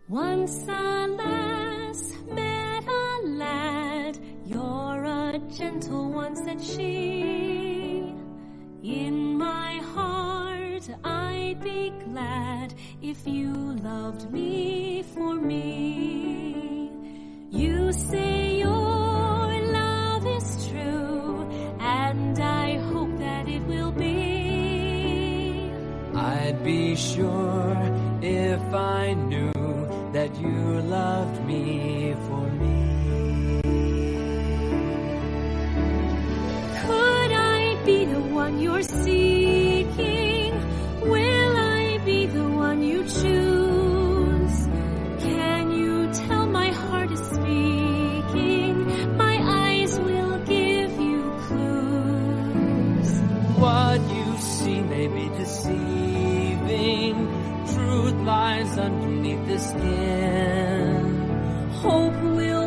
Once a lass met a lad, "You're a gentle one," said she. "In my heart I'd be glad if you loved me for me. You say your love is true, and I hope that it will be. I'd be sure if I knew that you loved me for me." Could I be the one you're seeking? Will I be the one you choose? Can you tell my heart is speaking? My eyes will give you clues. What you see may be deceiving. Truth lies underneath the skin. Hope will